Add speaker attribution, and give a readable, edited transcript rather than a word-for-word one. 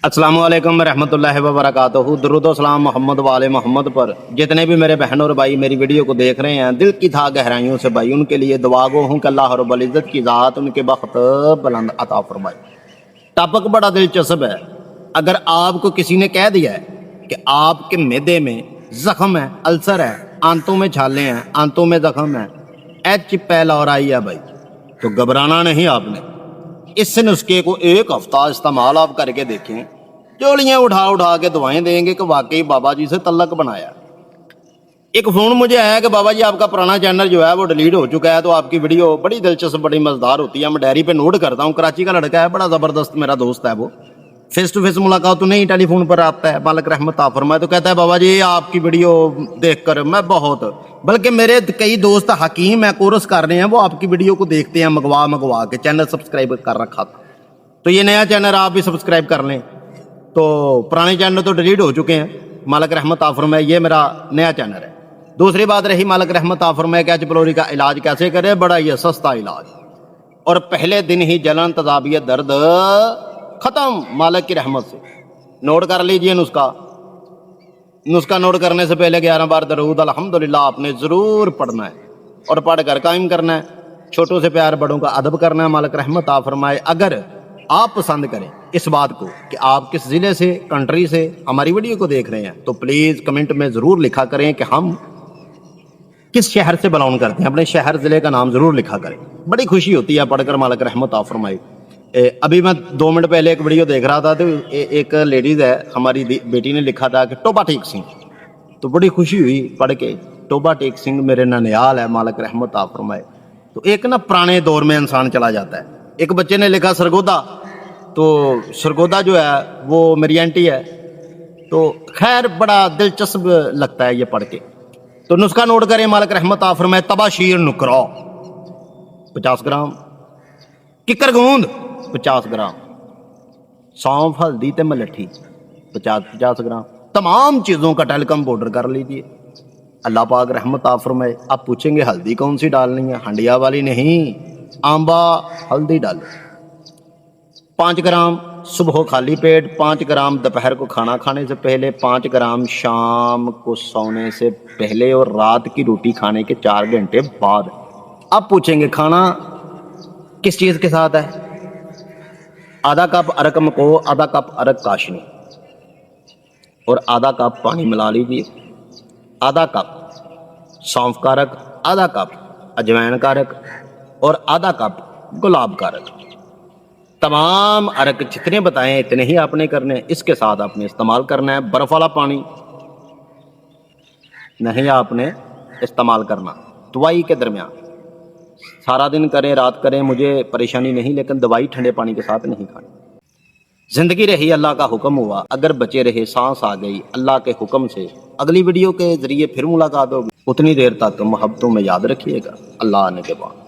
Speaker 1: अस्सलाम वालेकुम रहमतुल्लाहि व बरकातहू। दुरूद व सलाम मोहम्मद वाले मोहम्मद पर। जितने भी मेरे बहन और भाई मेरी वीडियो को देख रहे हैं, दिल की था गहराइयों से भाई उनके लिए दुआ गो हूँ कि अल्लाह रब्बुल इज़्ज़त की ज़ात उनके बख्त बुलंद अता फरमाए। टॉपिक बड़ा दिलचस्प है। अगर आपको किसी ने कह दिया है कि आपके मैदे में जख्म है, अल्सर है, आंतों में छाले हैं, आंतों में जख्म है, एच पैलोराई है भाई, तो घबराना नहीं आपने। इस नुस्खे को एक हफ्ता इस्तेमाल आप करके देखें, चोलियाँ उठा उठा के दवाएं देंगे कि वाकई बाबा जी से तल्लक बनाया। एक फ़ोन मुझे आया कि बाबा जी आपका पुराना चैनल जो है वो डिलीट हो चुका है, तो आपकी वीडियो बड़ी दिलचस्प बड़ी मज़ेदार होती है, मैं डायरी पे नोट करता हूँ। कराची का लड़का है, बड़ा ज़बरदस्त मेरा दोस्त है, वो फेस टू फेस मुलाकात तो नहीं, टेलीफोन पर आता है, मालिक रहमत फरमाए, तो कहता है बाबा जी आपकी वीडियो देखकर मैं बहुत, बल्कि मेरे कई दोस्त हकीम है, कोर्स कर रहे हैं, वो आपकी वीडियो को देखते हैं मंगवा के। चैनल सब्सक्राइब कर रखा था, तो ये नया चैनल आप भी सब्सक्राइब कर लें। तो पुराने चैनल तो डिलीट हो चुके हैं, मालिक रहमत फरमाए, ये मेरा नया चैनल है। दूसरी बात रही मालिक रहमत फरमाए कि एच पैलोरी का इलाज कैसे करें, बड़ा ये सस्ता इलाज, और पहले दिन ही जलन तजाबियत दर्द खत्म मालिक की रहमत से। नोट कर लीजिए नुस्खा नोट करने से पहले 11 बार दरूद अल्हम्दुलिल्लाह आपने ज़रूर पढ़ना है और पढ़ कर कायम करना है। छोटों से प्यार, बड़ों का अदब करना है। मालिक रहमत फरमाए, अगर आप पसंद करें इस बात को कि आप किस ज़िले से, कंट्री से हमारी वीडियो को देख रहे हैं, तो प्लीज़ कमेंट में ज़रूर लिखा करें कि हम किस शहर से बिलोंग करते हैं, अपने शहर ज़िले का नाम ज़रूर लिखा करें। बड़ी खुशी होती है पढ़कर मालिक रहमत फरमाए। अभी मैं 2 मिनट पहले एक वीडियो देख रहा था, तो एक लेडीज़ है, हमारी बेटी ने लिखा था कि टोबा टेक सिंह, तो बड़ी खुशी हुई पढ़ के। टोबा टेक सिंह मेरे ननिहाल है, मालिक रहमत फरमाए। तो एक ना पुराने दौर में इंसान चला जाता है। एक बच्चे ने लिखा सरगोदा, तो सरगोदा जो है वो मेरी आंटी है, तो खैर बड़ा दिलचस्प लगता है ये पढ़ के। तो नुस्खा नोट करें, मालिक रहमत फरमाए, तबाशीर नुकरा 50 ग्राम, किकर गूंद 50 ग्राम, सौंफ, हल्दी ते मलट्ठी 50 ग्राम, तमाम चीज़ों का टेलकम पाउडर कर लीजिए। अल्लाह पाक रहमत फरमाए। आप पूछेंगे हल्दी कौन सी डालनी है? हंडिया वाली नहीं, आंबा हल्दी डालो। 5 ग्राम सुबह खाली पेट, 5 ग्राम दोपहर को खाना खाने से पहले, 5 ग्राम शाम को सोने से पहले, और रात की रोटी खाने के 4 घंटे बाद। आप पूछेंगे खाना किस चीज़ के साथ है? आधा कप अरक मको, आधा कप अरक काशनी और आधा कप पानी मिला लीजिए। आधा कप सौंफ का अरक, आधा कप अजवाइन का अरक और आधा कप गुलाब का अरक। तमाम अरक जितने बताएं इतने ही आपने करने, इसके साथ आपने इस्तेमाल करना है। बर्फ़ वाला पानी नहीं आपने इस्तेमाल करना दवाई के दरमियान। सारा दिन करें, रात करें, मुझे परेशानी नहीं, लेकिन दवाई ठंडे पानी के साथ नहीं खानी। ज़िंदगी रही अल्लाह का हुक्म हुआ, अगर बचे रहे सांस आ गई अल्लाह के हुक्म से। अगली वीडियो के ज़रिए फिर मुलाकात होगी, उतनी देर तक मोहब्बतों में याद रखिएगा। अल्लाह ने के बाद।